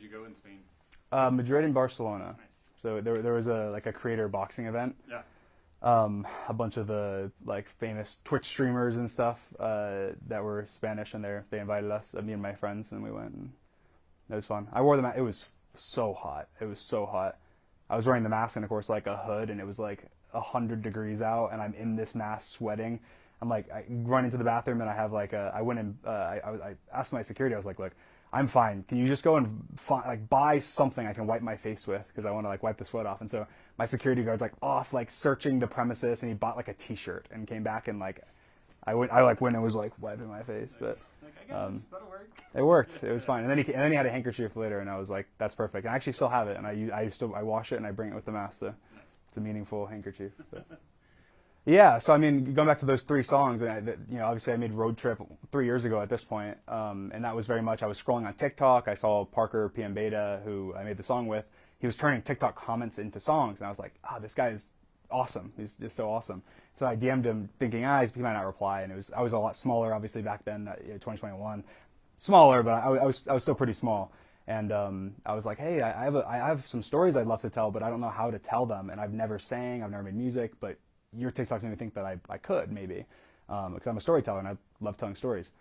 you go in Spain? Madrid and Barcelona. Nice. So there was a creator boxing event. Yeah. A bunch of the famous Twitch streamers and stuff that were Spanish, and they invited us, me and my friends, and we went, and it was fun. I wore the mask. It was so hot. It was so hot. I was wearing the mask and of course a hood, and it was 100 degrees out, and I'm in this mask sweating. I'm I run into the bathroom, and I have I went and I asked my security. I was like, look, I'm fine. Can you just go and buy something I can wipe my face with, because I want to wipe the sweat off. And so my security guard's off searching the premises, and he bought a t-shirt and came back, and I went and was wiping my face, but that'll work. it worked. It was fine. And then he had a handkerchief later, and I was like, that's perfect. And I actually still have it, and I wash it and I bring it with the mask, so it's a meaningful handkerchief. But. Yeah, so I mean, going back to those 3 songs, and obviously I made Road Trip 3 years ago at this point, and that was very much, I was scrolling on TikTok, I saw Parker PM Beta, who I made the song with, he was turning TikTok comments into songs, and I was like, this guy is awesome, he's just so awesome. So I DM'd him thinking, he might not reply, and I was a lot smaller, obviously back then, 2021, smaller, but I was still pretty small. And I was like, hey, I have some stories I'd love to tell, but I don't know how to tell them, and I've never sang, I've never made music, but your TikTok made me think that I could, maybe, because I'm a storyteller and I love telling stories.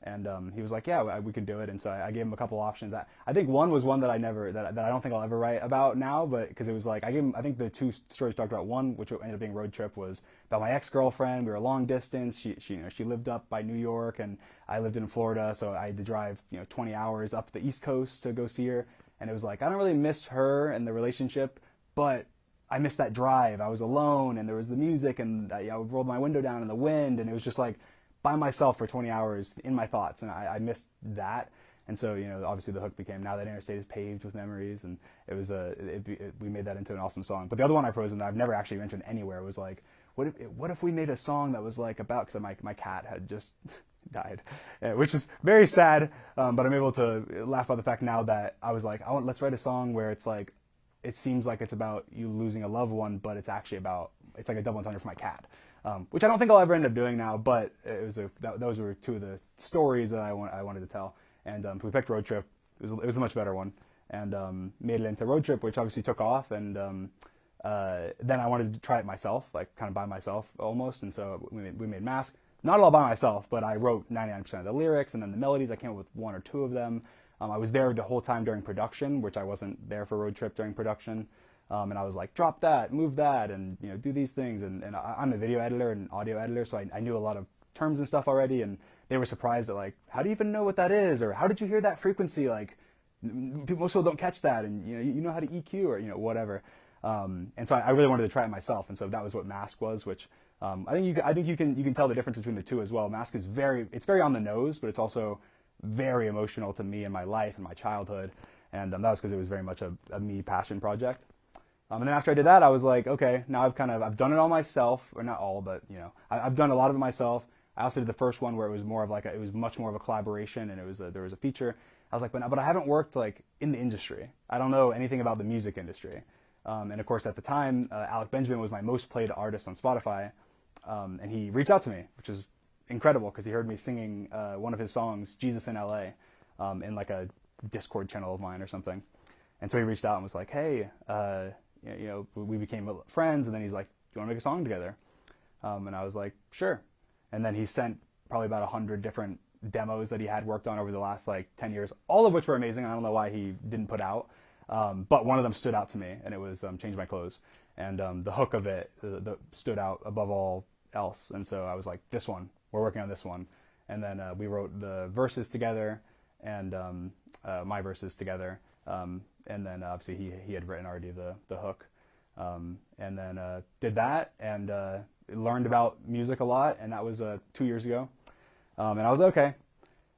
And he was like, yeah, we could do it. And so I gave him a couple options. I think one was one that I don't think I'll ever write about now, but because it was I gave him, I think the 2 stories talked about. One, which ended up being Road Trip, was about my ex-girlfriend. We were long distance. She lived up by New York, and I lived in Florida, so I had to drive 20 hours up the East Coast to go see her. And it was I don't really miss her and the relationship, but I missed that drive. I was alone, and there was the music, and I rolled my window down in the wind, and it was just by myself for 20 hours in my thoughts, and I missed that. And so, obviously the hook became Now That Interstate Is Paved with Memories, and it was we made that into an awesome song. But the other one I proposed, and I've never actually mentioned anywhere, was what if we made a song that was about, because my cat had just died, which is very sad, but I'm able to laugh about the fact now that I was let's write a song where it's it seems like it's about you losing a loved one, but it's actually it's a double entendre for my cat, which I don't think I'll ever end up doing now, but those were 2 of the stories that I wanted to tell. And we picked Road Trip. It was a much better one, and made it into Road Trip, which obviously took off. And then I wanted to try it myself, kind of by myself almost. And so we made Mask. Not all by myself, but I wrote 99% of the lyrics, and then the melodies, I came up with 1 or 2 of them. I was there the whole time during production, which I wasn't there for Road Trip during production. And I was drop that, move that, and do these things. And I'm a video editor and audio editor, so I knew a lot of terms and stuff already. And they were surprised at how do you even know what that is, or how did you hear that frequency? Most people don't catch that, and you know how to EQ or whatever. And so I really wanted to try it myself, and so that was what Mask was, which I think you can tell the difference between the 2 as well. Mask is very on the nose, but it's also very emotional to me in my life and my childhood, and that was because it was very much a me passion project. And then after I did that, I was like, okay, now I've done it all myself, or not all, but I've done a lot of it myself. I also did the first one where it was more of it was much more of a collaboration, and there was a feature. I was like, but I haven't worked in the industry. I don't know anything about the music industry. And of course, at the time, Alec Benjamin was my most played artist on Spotify, and he reached out to me, which is incredible, because he heard me singing one of his songs, Jesus in LA, in a Discord channel of mine or something. And so he reached out and was like, hey, we became friends, and then he's like, do you want to make a song together? And I was like, sure. And then he sent probably about 100 different demos that he had worked on over the last 10 years, all of which were amazing. I don't know why he didn't put out, but one of them stood out to me, and it was Change My Clothes. And the hook of it stood out above all else. And so I was like, this one, we're working on this one. And then we wrote the verses together, and my verses together. And then obviously he had written already the hook. And then did that, and learned about music a lot, and that was 2 years ago. And I was okay.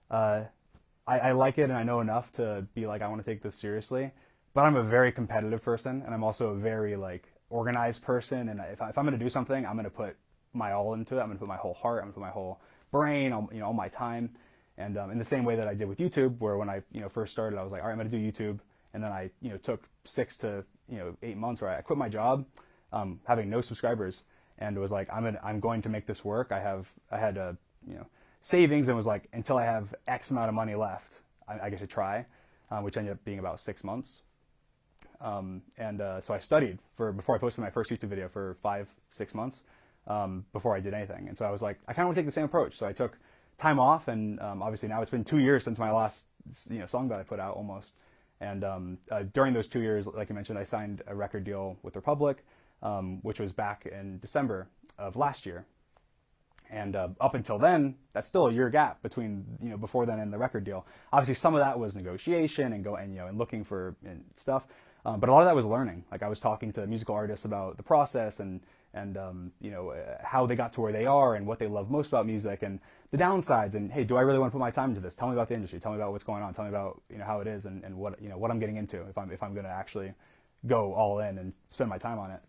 I like it, and I know enough to be I want to take this seriously. But I'm a very competitive person, and I'm also a very organized person. And if I'm going to do something, I'm going to put my all into it. I'm going to put my whole heart. I'm going to put my whole brain, all my time. And in the same way that I did with YouTube, where when I first started, I was like, all right, I'm going to do YouTube. And then I took 6 to 8 months where I quit my job, having no subscribers, and it was like, I'm going to make this work. I had savings, and was like, until I have X amount of money left, I get to try. which ended up being about 6 months. So I studied before I posted my first YouTube video for 5-6 months before I did anything. And so I was like, I kind of want to take the same approach. So I took time off, and obviously now it's been 2 years since my last song that I put out almost. And during those 2 years, like I mentioned, I signed a record deal with Republic, which was back in December of last year. And up until then, that's still a year gap between before then and the record deal. Obviously, some of that was negotiation and looking for stuff, but a lot of that was learning. Like I was talking to musical artists about the process and how they got to where they are and what they love most about music and the downsides. And hey, do I really want to put my time into this? Tell me about the industry. Tell me about what's going on. Tell me about how it is and what I'm getting into if I'm going to actually go all in and spend my time on it.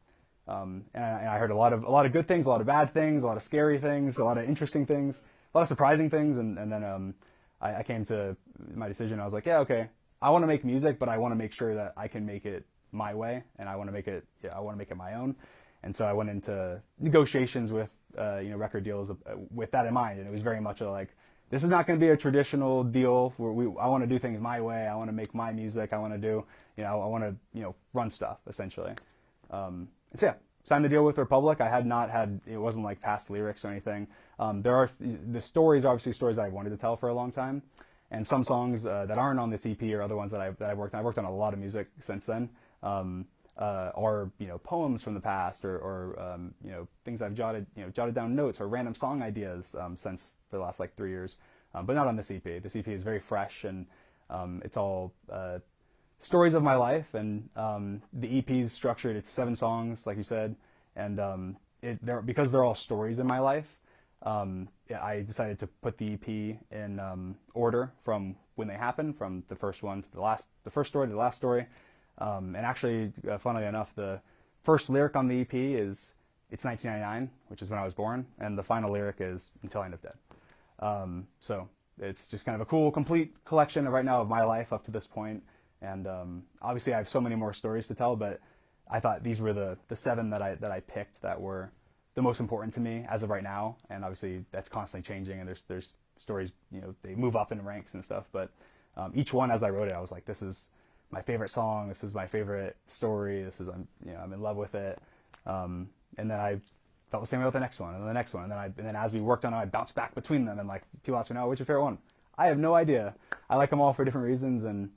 And I heard a lot of good things, a lot of bad things, a lot of scary things, a lot of interesting things, a lot of surprising things, and then I came to my decision. I was like, yeah, okay, I want to make music, but I want to make sure that I can make it my way, and I want to make it my own. And so I went into negotiations with record deals with that in mind, and it was very much like, this is not going to be a traditional deal where I want to do things my way. I want to make my music. I want to do I want to run stuff essentially. So yeah, signed the deal with Republic. It wasn't like past lyrics or anything. The stories, obviously stories that I wanted to tell for a long time. And some songs that aren't on this EP or other ones that I've worked on. I've worked on a lot of music since then. Are poems from the past or things I've jotted down notes or random song ideas since for the last 3 years. But not on this EP. This EP is very fresh and it's all stories of my life, and the EP is structured. It's 7 songs, like you said, and because they're all stories in my life. I decided to put the EP in order from when they happened, from the first one to the first story to the last story. And actually, funnily enough, the first lyric on the EP is "It's 1999," which is when I was born, and the final lyric is "Until I End Up Dead." So it's just kind of a cool, complete collection right now of my life up to this point. And obviously, I have so many more stories to tell, but I thought these were the 7 that I picked that were the most important to me as of right now. And obviously, that's constantly changing, and there's stories, they move up in ranks and stuff. But each one, as I wrote it, I was like, this is my favorite song. This is my favorite story. I'm in love with it. And then I felt the same way with the next one and the next one. And then as we worked on it, I bounced back between them. And people ask me now, what's your favorite one? I have no idea. I like them all for different reasons. And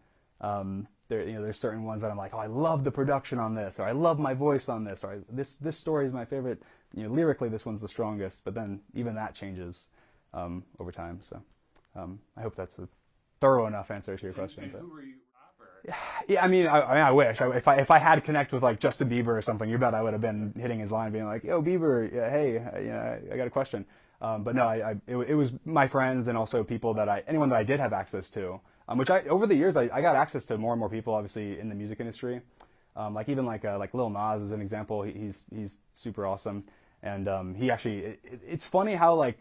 there's certain ones that I'm like, oh, I love the production on this, or I love my voice on this, or this story is my favorite. Lyrically, this one's the strongest. But then even that changes over time. So I hope that's a thorough enough answer to your question. And who were you? Yeah, I wish. If I had connect with Justin Bieber or something, you bet I would have been hitting his line, being like, "Yo, Bieber, hey, I got a question." But no, it was my friends and also people anyone that I did have access to. Which over the years I got access to more and more people, obviously in the music industry. Like Lil Nas is an example. He's super awesome, and he actually. It's funny how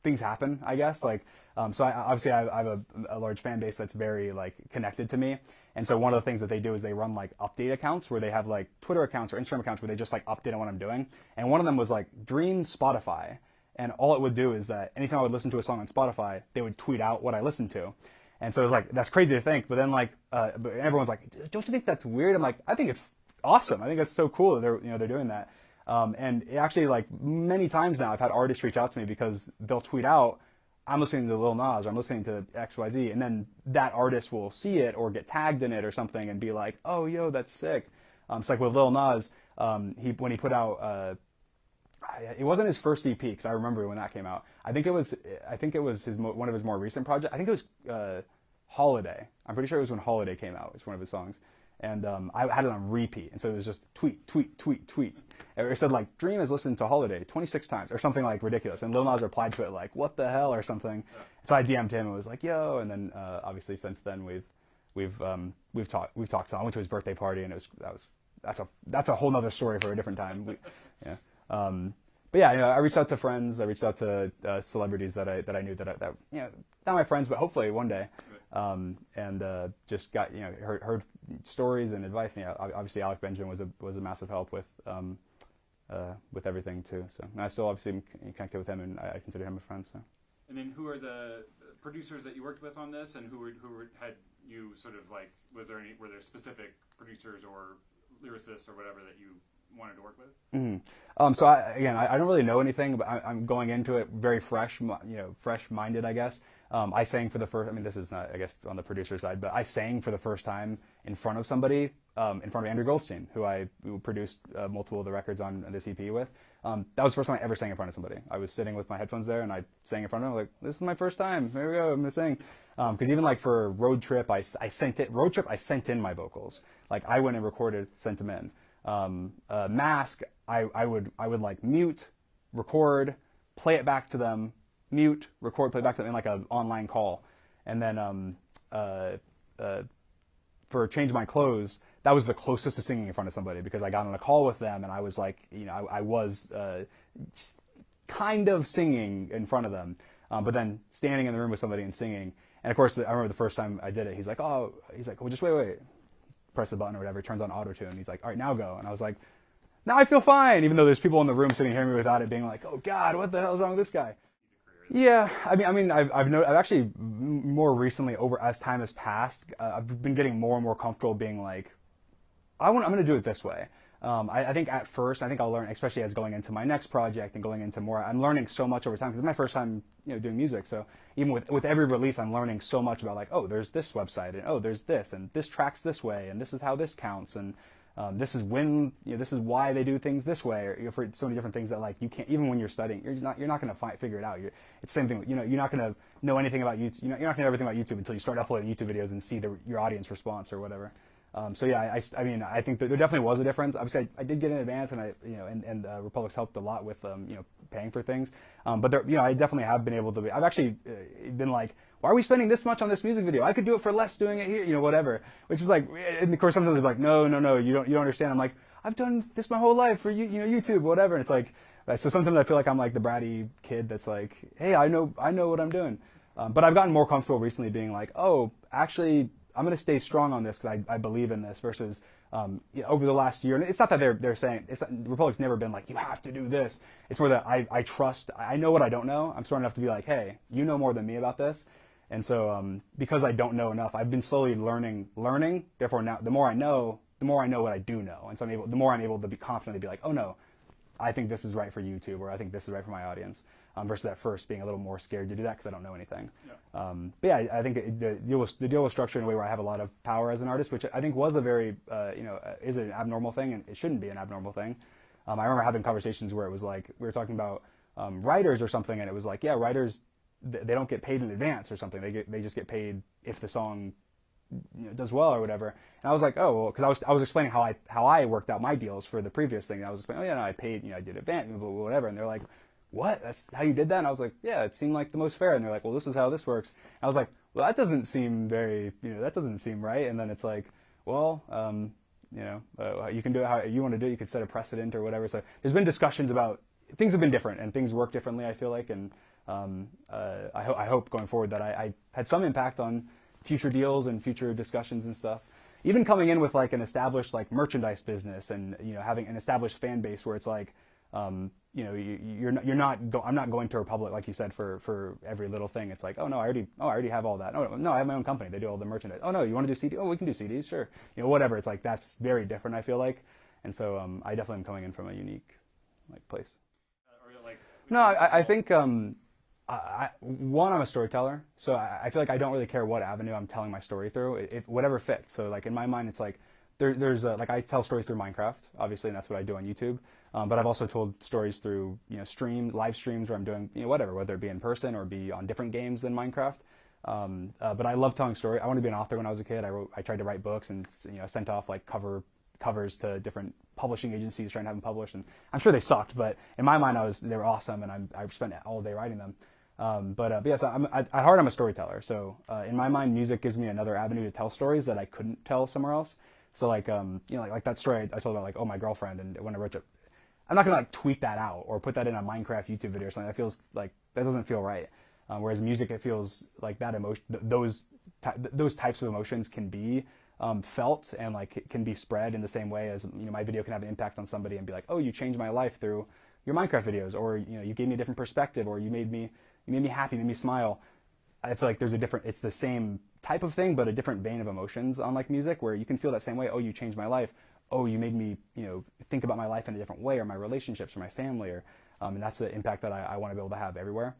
things happen, I guess. So I have a large fan base that's very connected to me. And so one of the things that they do is they run update accounts where they have Twitter accounts or Instagram accounts where they just update on what I'm doing. And one of them was Dream Spotify. And all it would do is that anytime I would listen to a song on Spotify, they would tweet out what I listened to. And so it was that's crazy to think. But then but everyone's like, don't you think that's weird? I'm like, I think it's awesome. I think that's so cool that they're doing that. And it actually many times now I've had artists reach out to me because they'll tweet out, I'm listening to Lil Nas or I'm listening to XYZ, and then that artist will see it or get tagged in it or something and be like, oh, yo, that's sick. It's like with Lil Nas, when he put out, it wasn't his first EP because I remember when that came out. I think it was one of his more recent projects. I think it was Holiday. I'm pretty sure it was when Holiday came out. It's one of his songs. And I had it on repeat, and so it was just tweet, tweet, tweet, tweet. It said Dream has listened to Holiday 26 times or something ridiculous. And Lil Nas replied to it what the hell or something. So I DM'd him and was like, yo. And then obviously since then we've talked. So I went to his birthday party, and that's a whole nother story for a different time. Yeah. But yeah, I reached out to friends. I reached out to celebrities that I knew that not my friends, but hopefully one day. And just got heard stories and advice. And, obviously Alec Benjamin was a massive help with everything too. So and I still obviously am connected with him, and I consider him a friend. So. And then who are the producers that you worked with on this, and who had you sort of like, were there specific producers or lyricists or whatever that you wanted to work with? Mm-hmm. So I don't really know anything, but I'm going into it very fresh, fresh-minded, I guess. I sang for the first, I mean, this is not, I guess, on the producer side, but I sang for the first time in front of somebody, in front of Andrew Goldstein, who produced multiple of the records on this EP with. That was the first time I ever sang in front of somebody. I was sitting with my headphones there, and I sang in front of them, like, this is my first time, here we go, I'm gonna sing. Because even like for Road Trip, I sent in my vocals. Like, I went and recorded, sent them in. Mask, I would like mute, record, play it back to them, mute, record, play it back to them in like an online call. And then for Change My Clothes, that was the closest to singing in front of somebody, because I got on a call with them and I was like, I was kind of singing in front of them, but then standing in the room with somebody and singing. And of course, I remember the first time I did it, he's like, well, just wait. Press the button or whatever, it turns on auto-tune. He's like, all right, now go. And I was like, now I feel fine, even though there's people in the room sitting hearing me without it, being like, oh God, what the hell is wrong with this guy? Yeah, I mean, I've actually more recently, over as time has passed, I've been getting more and more comfortable being like, I'm going to do it this way. I think at first, I think I'll learn, especially as going into my next project and going into more, I'm learning so much over time, because it's my first time, doing music. So even with every release, I'm learning so much about like, oh, there's this website, and oh, there's this, and this tracks this way, and this is how this counts, and this is when, this is why they do things this way, or for so many different things that like you can't, even when you're studying, you're not going to figure it out. It's the same thing. You're not going to know anything about YouTube. You're not going to know everything about YouTube until you start uploading YouTube videos and see your audience response or whatever. So yeah, I mean, I think that there definitely was a difference. Obviously, I did get in advance, and and Republic's helped a lot with paying for things. But there, I definitely have been able to. I've actually been like, why are we spending this much on this music video? I could do it for less doing it here, whatever. Which is like, and of course sometimes they're like, no, you don't understand. I'm like, I've done this my whole life for YouTube, whatever. And it's like, so sometimes I feel like I'm like the bratty kid that's like, hey, I know what I'm doing. But I've gotten more comfortable recently being like, oh, actually, I'm going to stay strong on this because I believe in this, versus over the last year. And it's not that they're saying, Republic's never been like, you have to do this. It's more that I trust, I know what I don't know. I'm smart enough to be like, hey, you know more than me about this. And so because I don't know enough, I've been slowly learning. Therefore, now the more I know what I do know. And so the more I'm able to be confident to be like, oh no, I think this is right for YouTube, or I think this is right for my audience. Versus at first being a little more scared to do that because I don't know anything. Yeah. But yeah, I think the deal was structured in a way where I have a lot of power as an artist, which I think was a very, is an abnormal thing, and it shouldn't be an abnormal thing. I remember having conversations where it was like, we were talking about writers or something, and it was like, yeah, writers, they don't get paid in advance or something. They just get paid if the song does well or whatever. And I was like, oh, well, because I was explaining how I worked out my deals for the previous thing. And I was explaining, oh yeah, no, I paid, I did advance, whatever. And they're like, what? That's how you did that? And I was like, yeah, it seemed like the most fair. And they're like, well, this is how this works. And I was like, well, that doesn't seem very, that doesn't seem right. And then it's like, well, you can do it how you want to do it. You could set a precedent or whatever. So there's been discussions about, things have been different and things work differently, I feel like. And I hope going forward that I had some impact on future deals and future discussions and stuff. Even coming in with like an established like merchandise business and, having an established fan base where it's like, I'm not going to Republic, like you said, for every little thing. It's like, I already have all that. Oh no, I have my own company. They do all the merchandise. Oh no, you want to do CD? Oh, we can do CDs, sure. Whatever. It's like, that's very different, I feel like. And so, I definitely am coming in from a unique, place. No, I think, I'm a storyteller. So I feel like I don't really care what avenue I'm telling my story through. Whatever fits. So like in my mind, it's like, there's like I tell stories through Minecraft, obviously, and that's what I do on YouTube. But I've also told stories through live streams where I'm doing whether it be in person or be on different games than Minecraft. But I love telling stories. I wanted to be an author when I was a kid. I tried to write books and sent off like covers to different publishing agencies trying to have them published, and I'm sure they sucked, but in my mind they were awesome, and I spent all day writing them. But yes, at heart I'm a storyteller. So in my mind, music gives me another avenue to tell stories that I couldn't tell somewhere else. So like like that story I told about like, oh, my girlfriend, and when I wrote it, I'm not gonna like tweet that out or put that in a Minecraft YouTube video or something. That feels like, that doesn't feel right. Whereas music, it feels like that emotion, those types of emotions can be felt and like it can be spread in the same way as my video can have an impact on somebody and be like, oh, you changed my life through your Minecraft videos, or you gave me a different perspective, or you made me happy, made me smile. I feel like it's the same type of thing, but a different vein of emotions on like music, where you can feel that same way. Oh, you changed my life. Oh, you made me, think about my life in a different way, or my relationships, or my family, and that's the impact that I want to be able to have everywhere.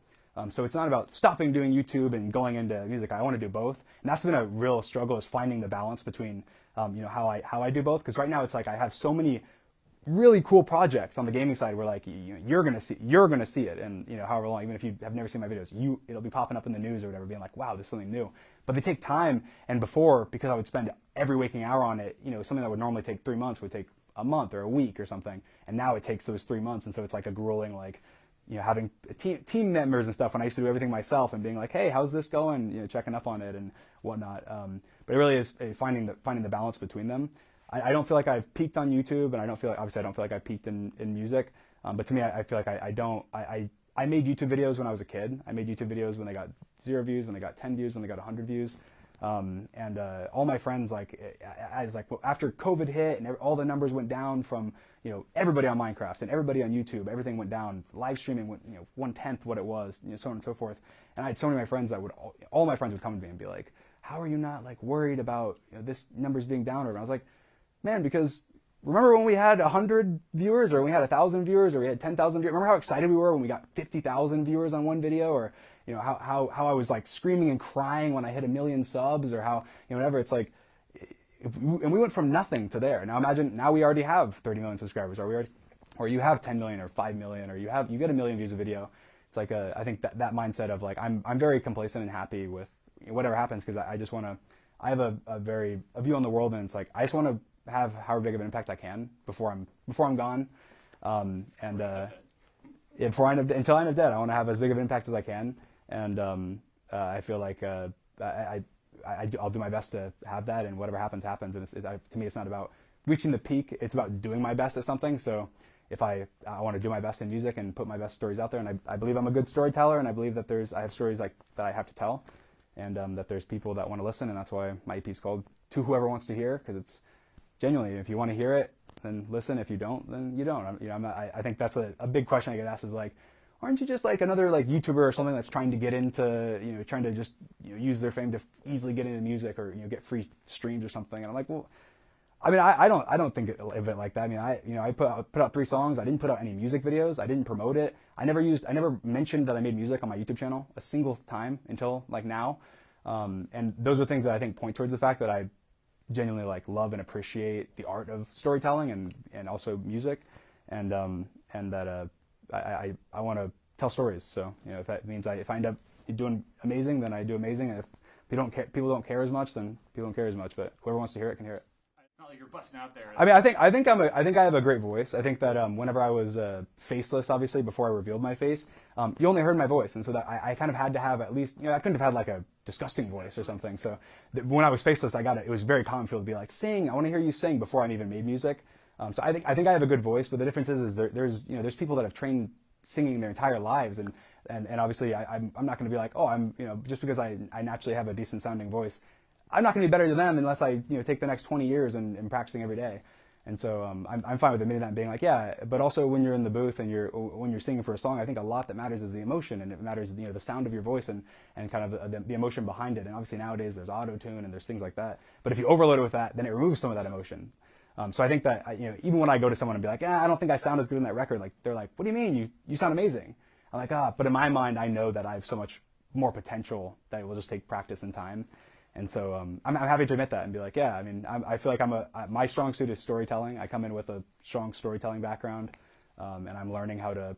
So it's not about stopping doing YouTube and going into music. I want to do both, and that's been a real struggle, is finding the balance between, how I do both. Because right now it's like I have so many really cool projects on the gaming side where like you're gonna see it, and however long, even if you have never seen my videos, it'll be popping up in the news or whatever, being like, wow, there's something new. But they take time, and before, because I would spend every waking hour on it, something that would normally take 3 months would take a month or a week or something, and now it takes those 3 months, and so it's like a grueling, like, having team members and stuff when I used to do everything myself and being like, hey, how's this going, checking up on it and whatnot. But it really is finding the balance between them. I don't feel like I've peaked on YouTube, and obviously I don't feel like I've peaked in music. But to me, I feel like I made YouTube videos when I was a kid. I made YouTube videos when they got 0 views, when they got 10 views, when they got 100 views. And all my friends, after COVID hit and all the numbers went down from, everybody on Minecraft and everybody on YouTube, everything went down. Live streaming went, 1/10 what it was, so on and so forth. And I had so many of my friends all my friends would come to me and be like, how are you not like worried about this numbers being down? And I was like, man, because remember when we had 100 viewers, or we had 1,000 viewers, or we had 10,000 viewers? Remember how excited we were when we got 50,000 viewers on one video, or how I was like screaming and crying when I hit 1 million subs, or how whatever. It's like, and we went from nothing to there. Now imagine, now we already have 30 million subscribers, or you have 10 million or 5 million, or you get 1 million views a video. It's like I think that mindset of like I'm very complacent and happy with whatever happens, because I just want to. I have a view on the world, and it's like I just want to have however big of an impact I can before I'm gone, until I'm dead, I want to have as big of an impact as I can, and I feel like I'll do my best to have that, and whatever happens. And to me, it's not about reaching the peak; it's about doing my best at something. So if I want to do my best in music and put my best stories out there, and I believe I'm a good storyteller, and I believe that I have stories like that I have to tell, and that there's people that want to listen, and that's why my EP is called To Whoever Wants to Hear, because it's genuinely, if you want to hear it, then listen. If you don't, then you don't. I think that's a big question I get asked, is like, aren't you just like another like YouTuber or something that's trying to get into, trying to just use their fame to easily get into music, or get free streams or something? And I'm like, well, I mean, I don't think of it like that. I mean, I put out 3 songs. I didn't put out any music videos. I didn't promote it. I never mentioned that I made music on my YouTube channel a single time until like now. And those are things that I think point towards the fact that I genuinely like love and appreciate the art of storytelling and also music, and that I want to tell stories. So if that means if I end up doing amazing, then I do amazing. And if people don't care as much, then people don't care as much. But whoever wants to hear it can hear it. It's not like you're busting out there. I mean, I think I have a great voice. I think that whenever I was faceless, obviously before I revealed my face, you only heard my voice, and so that I kind of had to have at least, I couldn't have had like a disgusting voice or something. So when I was faceless, it was very common for people to be like, sing, I want to hear you sing, before I even made music. So I think I have a good voice, but the difference is there's people that have trained singing their entire lives, and obviously I'm not going to be like, oh, I'm just because I naturally have a decent sounding voice, I'm not going to be better than them unless I take the next 20 years and practicing every day. And so I'm fine with admitting that and being like, yeah. But also when you're in the booth and when you're singing for a song, I think a lot that matters is the emotion, and it matters the sound of your voice and kind of the emotion behind it. And obviously nowadays there's auto tune and there's things like that. But if you overload it with that, then it removes some of that emotion. So I think that even when I go to someone and be like, I don't think I sound as good in that record, like they're like, what do you mean? You sound amazing. I'm like, but in my mind I know that I have so much more potential that it will just take practice and time. And so I'm happy to admit that and be like, yeah, I mean, I feel like my strong suit is storytelling. I come in with a strong storytelling background, and I'm learning how to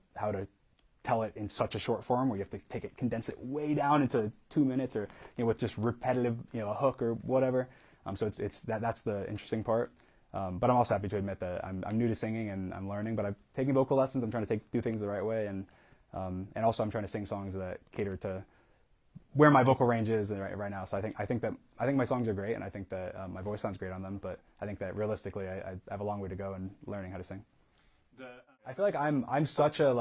tell it in such a short form where you have to condense it way down into 2 minutes, or with just repetitive, a hook or whatever. So that's the interesting part. But I'm also happy to admit that I'm new to singing and I'm learning. But I'm taking vocal lessons. I'm trying to do things the right way, and also I'm trying to sing songs that cater to where my vocal range is right now. So I think my songs are great, and I think that my voice sounds great on them. But I think that realistically, I have a long way to go in learning how to sing. I feel like I'm such an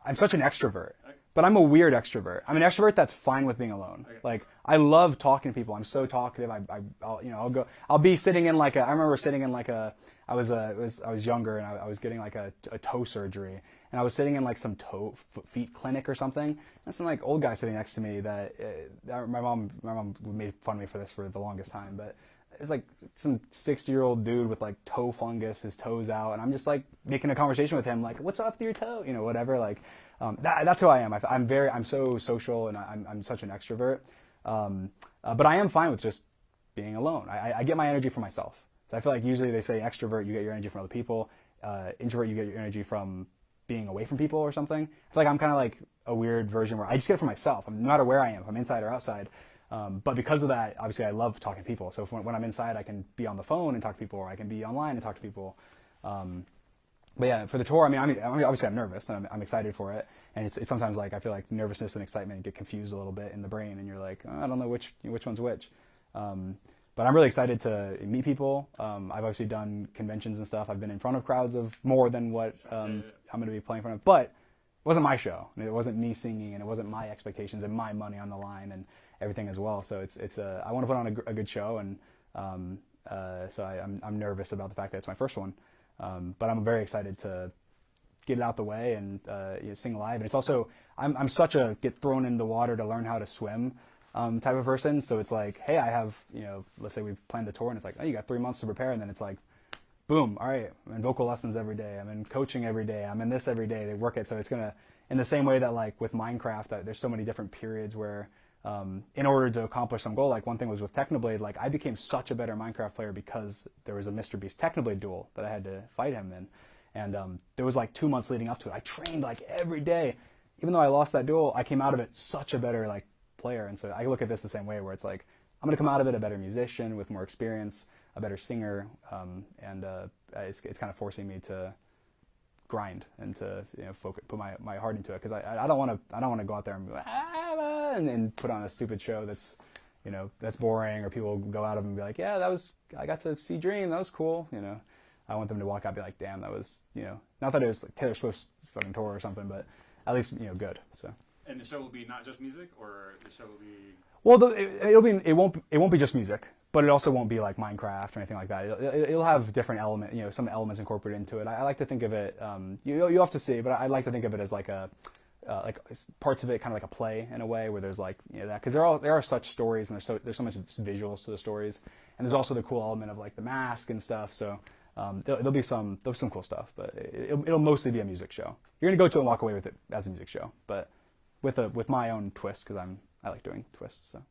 extrovert, but I'm a weird extrovert. I'm an extrovert that's fine with being alone. Okay. Like I love talking to people. I'm so talkative. I'll be sitting in I remember sitting in I was younger, and I was getting like a toe surgery, and I was sitting in like some feet clinic or something, and some like old guy sitting next to me that my mom made fun of me for this for the longest time, but it's like some 60-year-old dude with like toe fungus, his toes out, and I'm just like making a conversation with him, like, what's up with your toe, whatever. Like, that's who I am. I'm so social, and I'm such an extrovert. But I am fine with just being alone. I get my energy from myself. So I feel like usually they say extrovert, you get your energy from other people. Introvert, you get your energy from being away from people or something. I feel like I'm kind of like a weird version where I just get it from myself. No matter where I am, if I'm inside or outside. But because of that, obviously I love talking to people. So when I'm inside, I can be on the phone and talk to people, or I can be online and talk to people. But yeah, for the tour, I mean, obviously I'm nervous and I'm excited for it. And it's sometimes like, I feel like nervousness and excitement get confused a little bit in the brain, and you're like, oh, I don't know which one's which. But I'm really excited to meet people. I've obviously done conventions and stuff. I've been in front of crowds of more than what I'm going to be playing in front of. But it wasn't my show. It wasn't me singing, and it wasn't my expectations and my money on the line and everything as well. So I want to put on a good show, and so I'm nervous about the fact that it's my first one. But I'm very excited to get it out the way and sing live. And it's also I'm such a get thrown in the water to learn how to swim type of person. So it's like, hey, I have let's say we've planned the tour, and it's like, oh, you got 3 months to prepare, and then it's like, boom, all right, I'm in vocal lessons every day, I'm in coaching every day, I'm in this every day. They work it, so it's gonna, in the same way that like with Minecraft, there's so many different periods where in order to accomplish some goal, like one thing was with Technoblade, like I became such a better Minecraft player because there was a Mr. Beast Technoblade duel that I had to fight him in. And there was like 2 months leading up to it. I trained like every day. Even though I lost that duel, I came out of it such a better like player. And so I look at this the same way, where it's like, I'm going to come out of it a better musician with more experience, a better singer. And it's kind of forcing me to grind and to focus, put my heart into it, because I don't want to go out there and be like, and put on a stupid show that's that's boring, or people go out of and be like, yeah, I got to see Dream, that was cool. I want them to walk out and be like, damn, that was not that it was like Taylor Swift's fucking tour or something, but at least good. So. And the show will be not just music, or the show will be. Well, it won't be just music, but it also won't be like Minecraft or anything like that. It'll have different some elements incorporated into it. I like to think of it. You'll have to see, but I like to think of it as like like parts of it kind of like a play in a way, where there's like that, because there are such stories, and there's so much visuals to the stories, and there's also the cool element of like the mask and stuff. So there'll be some cool stuff, but it'll mostly be a music show. You're gonna go to it and walk away with it as a music show, but with my own twist, because I like doing twists. So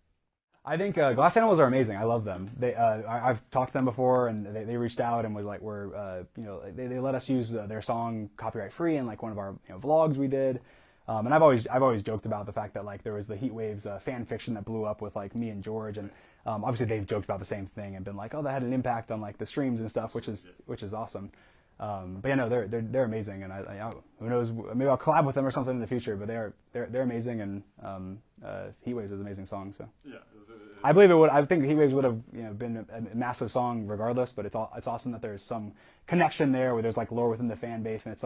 I think Glass Animals are amazing. I love them. I've talked to them before, and they reached out and was like, they let us use their song copyright free in like one of our vlogs we did. And I've always joked about the fact that like there was the Heat Waves fan fiction that blew up with like me and George, and obviously they've joked about the same thing and been like, oh, that had an impact on like the streams and stuff, which is awesome. But yeah, no, they're amazing, and who knows, maybe I'll collab with them or something in the future. But they're amazing, and Heat Waves is an amazing song. So yeah, I believe it would. I think Heat Waves would have been a massive song regardless. But it's awesome that there's some connection there, where there's like lore within the fan base, and it's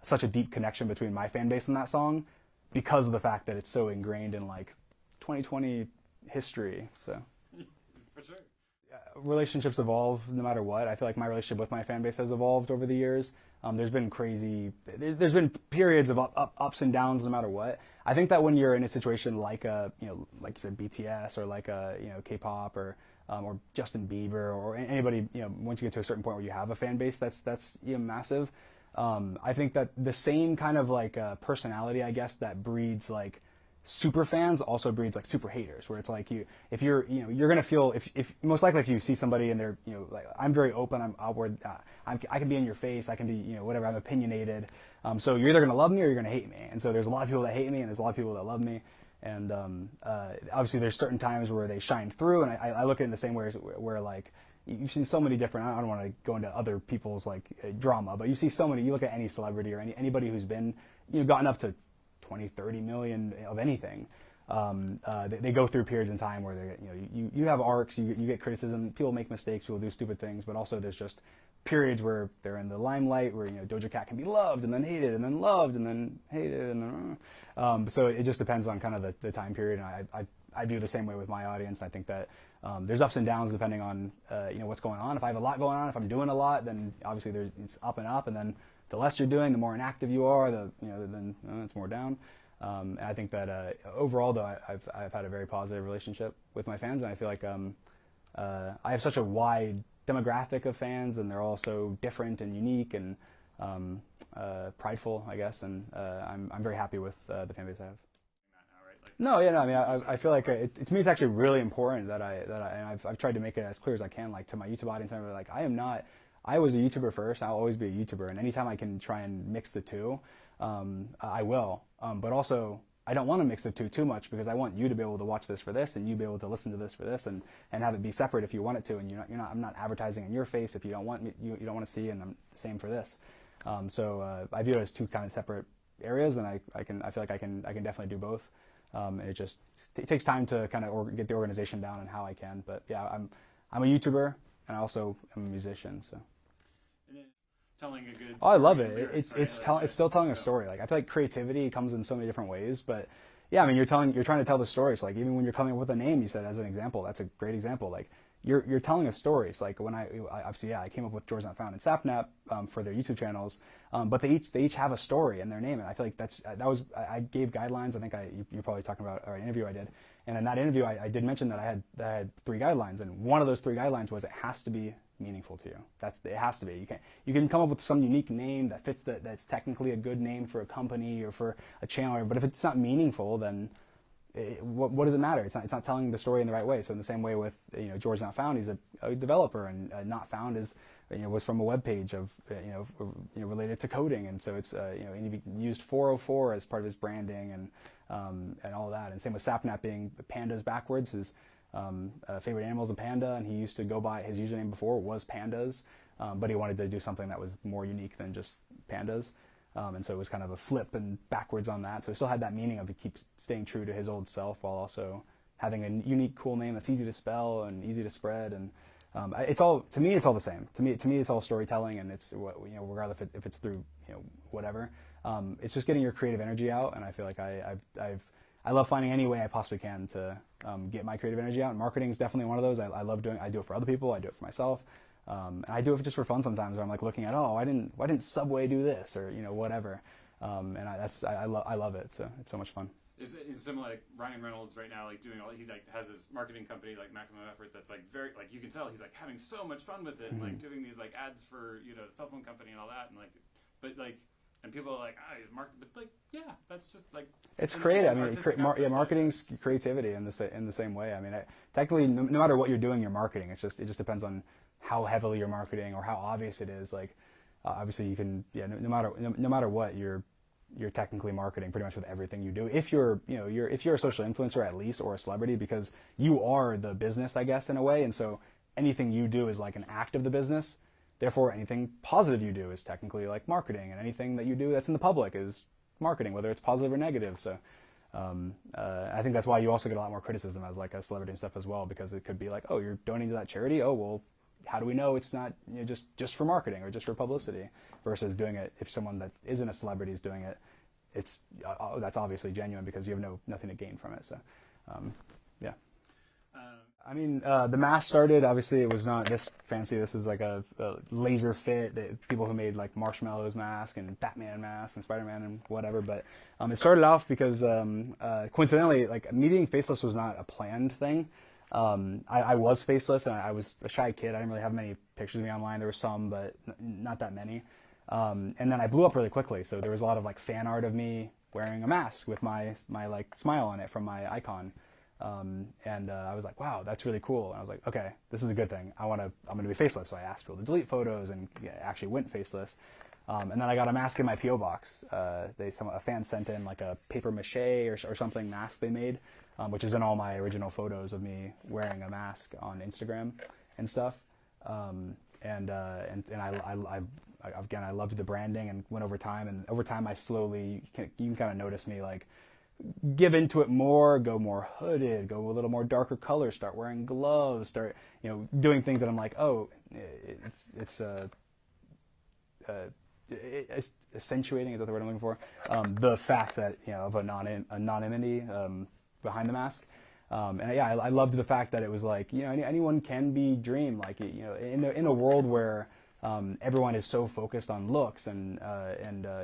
such a deep connection between my fan base and that song, because of the fact that it's so ingrained in like 2020 history. So for sure. Relationships evolve no matter what. I feel like my relationship with my fan base has evolved over the years. There's been there's been periods of ups and downs no matter what. I think that when you're in a situation like like you said, BTS, or like K-pop, or Justin Bieber, or anybody, once you get to a certain point where you have a fan base that's massive. I think that the same kind of like personality, I guess, that breeds like super fans also breeds like super haters, where it's like if you're gonna feel, if most likely if you see somebody and they're like, I'm very open, I'm outward, I can be in your face, I can be whatever, I'm opinionated, so you're either gonna love me or you're gonna hate me. And so there's a lot of people that hate me, and there's a lot of people that love me, and obviously there's certain times where they shine through, and I look at it in the same way where like you've seen so many different, I don't want to go into other people's like drama, but you see so many, you look at any celebrity or anybody who's been gotten up to 20, 30 million of anything. They go through periods in time where you have arcs, you get criticism, people make mistakes, people do stupid things, but also there's just periods where they're in the limelight, where Doja Cat can be loved and then hated and then loved and then hated, and then so it just depends on kind of the time period. And I do the same way with my audience, and I think that there's ups and downs depending on what's going on. If I have a lot going on, if I'm doing a lot, then obviously it's up and up, and then the less you're doing, the more inactive you are, then it's more down. And I think that overall, though, I've had a very positive relationship with my fans, and I feel like I have such a wide demographic of fans, and they're all so different and unique and prideful, I guess, and I'm very happy with the fan base I have. No, yeah, no. I mean, I feel like to me, it's actually really important that I've tried to make it as clear as I can, like to my YouTube audience. I'm like, I was a YouTuber first. I'll always be a YouTuber, and anytime I can try and mix the two, I will. But also, I don't want to mix the two too much, because I want you to be able to watch this for this, and you be able to listen to this for this, and have it be separate if you want it to. And I'm not advertising in your face if you don't want me, you don't want to see, and I'm same for this. So I view it as two kind of separate areas, and I feel like I can definitely do both. It takes time to kind of get the organization down and how I can. But yeah, I'm a YouTuber, and I also am a musician. So. And then telling a good. Oh, I love it. Lyrics, It's still telling a story. Like I feel like creativity comes in so many different ways, but yeah, I mean you're trying to tell the story. So like even when you're coming up with a name, you said as an example, that's a great example. Like you're telling a story. So like when I obviously I came up with George Not Found and Sapnap for their YouTube channels, but they each have a story in their name, and I feel like I gave guidelines. I think you're probably talking about an interview I did, and in that interview I did mention that I had 3 guidelines, and one of those 3 guidelines was it has to be meaningful to you. It has to be. You can come up with some unique name that fits that's technically a good name for a company or for a channel, but if it's not meaningful, then what does it matter? It's not telling the story in the right way. So in the same way with George Not Found, he's a developer, and Not Found is was from a web page of related to coding, and so it's and he used 404 as part of his branding and all that. And same with Sapnap being pandas backwards. His favorite animal is a panda, and he used to go by his username before was pandas, but he wanted to do something that was more unique than just pandas. And so it was kind of a flip and backwards on that. So it still had that meaning of he keeps staying true to his old self while also having a unique, cool name that's easy to spell and easy to spread. And to me, it's all the same. To me, it's all storytelling, and it's regardless if it's through whatever. It's just getting your creative energy out, and I feel like I love finding any way I possibly can to get my creative energy out. And marketing is definitely one of those. I love doing. I do it for other people. I do it for myself. And I do it just for fun sometimes, where I'm like looking at, why didn't Subway do this, or whatever. And I love it. So it's so much fun. It's similar, like Ryan Reynolds right now, like doing he like has his marketing company, like Maximum Effort, that's like very, like you can tell he's like having so much fun with it, and like doing these like ads for cell phone company and all that, and like, but like, and people are like, he's marketing, but like, yeah, that's just like it's creative. I mean, marketing's creativity in the same way. I mean, technically, no matter what you're doing, you're marketing. It just depends on how heavily you're marketing or how obvious it is. Like, obviously, you can, no matter what, you're technically marketing pretty much with everything you do. If you're a social influencer at least, or a celebrity, because you are the business, I guess, in a way. And so anything you do is like an act of the business. Therefore, anything positive you do is technically like marketing, and anything that you do that's in the public is marketing, whether it's positive or negative. So I think that's why you also get a lot more criticism as like a celebrity and stuff as well, because it could be like, you're donating to that charity. Oh, well, how do we know it's not just for marketing or just for publicity, versus doing it if someone that isn't a celebrity is doing it, it's that's obviously genuine because you have nothing to gain from it. So yeah. I mean, the mask started, obviously it was not this fancy. This is like a laser fit that people who made like Marshmallows mask and Batman mask and Spider-Man and whatever. But it started off because coincidentally, like me being faceless was not a planned thing. I was faceless, and I was a shy kid. I didn't really have many pictures of me online. There were some, but not that many. And then I blew up really quickly. So there was a lot of like fan art of me wearing a mask with my like smile on it from my icon. And I was like, wow, that's really cool. And I was like, okay, this is a good thing. I'm going to be faceless. So I asked people to delete photos, and actually went faceless. And then I got a mask in my P.O. box. A fan sent in like a paper mache or something mask they made, which is in all my original photos of me wearing a mask on Instagram and stuff. And I loved the branding, and went over time. And over time, I slowly, you can kind of notice me like give into it more, go more hooded, go a little more darker colors, start wearing gloves, start doing things that I'm like, it's accentuating, is that the word I'm looking for? The fact that of anonymity behind the mask. And yeah, I loved the fact that it was like anyone can be Dream. Like in a world where everyone is so focused on looks and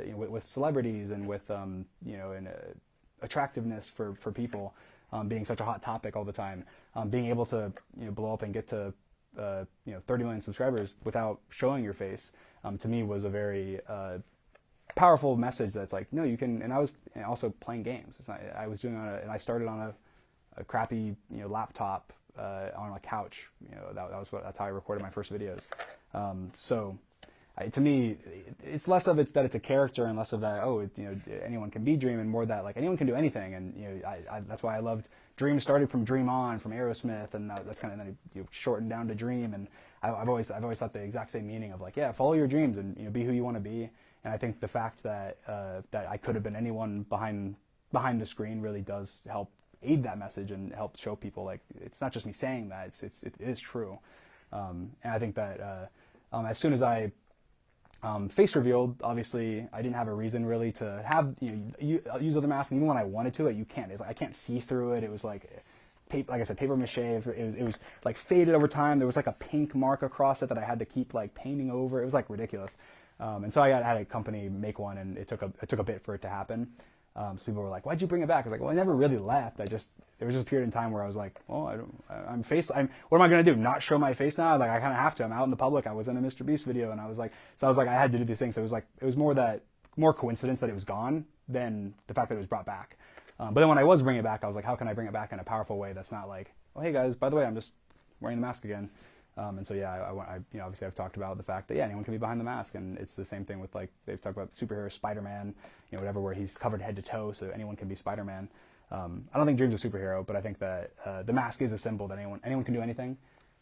you know, with celebrities and with you know, and attractiveness for people being such a hot topic all the time, being able to, you know, blow up and get to you know, 30 million subscribers without showing your face, to me was a very powerful message. That's like, no, you can. And I was also playing games. It's not, I was doing and I started on a crappy, you know, laptop on a couch. You know, that's how I recorded my first videos. So to me, it's less of that it's a character and less of that, oh, you know, anyone can be Dream, and more that like anyone can do anything. And you know, that's why I loved Dream. Started from Dream On from Aerosmith, and that's kind of then you shortened down to Dream. And I've always thought the exact same meaning of like, yeah, follow your dreams and, you know, be who you want to be. And I think the fact that that I could have been anyone behind the screen really does help aid that message and help show people like it's not just me saying that, it is true. And I think that as soon as I face revealed, obviously I didn't have a reason really to have, you know, use other masks. And even when I wanted to, you can't. It's like, I can't see through it. It was like paper, like I said, paper mache. It was like faded over time. There was like a pink mark across it that I had to keep like painting over. It was like ridiculous. And so I had a company make one, and it took a bit for it to happen. So people were like, "Why'd you bring it back?" I was like, "Well, I never really left. There was just a period in time where I was like, well, what am I gonna do? Not show my face now? Like, I kind of have to. I'm out in the public. I was in a Mr. Beast video, and I was like, I had to do these things. So it was more coincidence that it was gone than the fact that it was brought back. But then when I was bringing it back, I was like, how can I bring it back in a powerful way that's not like, oh, hey guys, by the way, I'm just wearing the mask again. And so yeah, I you know, obviously I've talked about the fact that yeah, anyone can be behind the mask, and it's the same thing with like they've talked about superhero Spider-Man, you know, whatever, where he's covered head to toe, so anyone can be Spider-Man. I don't think Dream's a superhero, but I think that the mask is a symbol that anyone can do anything,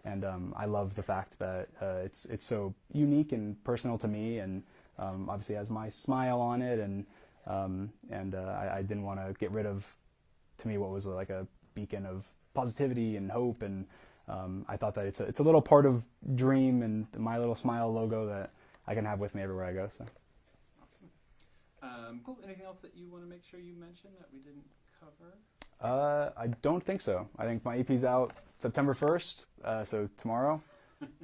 and I love the fact that it's so unique and personal to me, and obviously has my smile on it, and I didn't want to get rid of, to me, what was like a beacon of positivity and hope, and I thought that it's a little part of Dream and my little smile logo that I can have with me everywhere I go. So awesome. Cool. Anything else that you want to make sure you mention that we didn't cover? I don't think so. I think my EP's out September 1st, so tomorrow,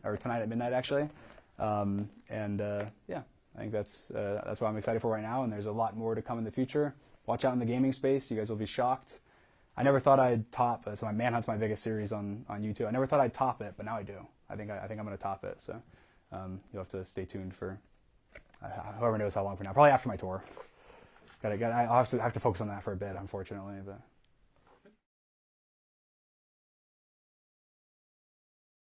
or tonight at midnight actually. Yeah, I think that's what I'm excited for right now. And there's a lot more to come in the future. Watch out in the gaming space. You guys will be shocked. I never thought I'd top. So my Manhunt's my biggest series on YouTube. I never thought I'd top it, but now I do. I think I'm going to top it. So you'll have to stay tuned for whoever knows how long from now. Probably after my tour. I have to focus on that for a bit, unfortunately. But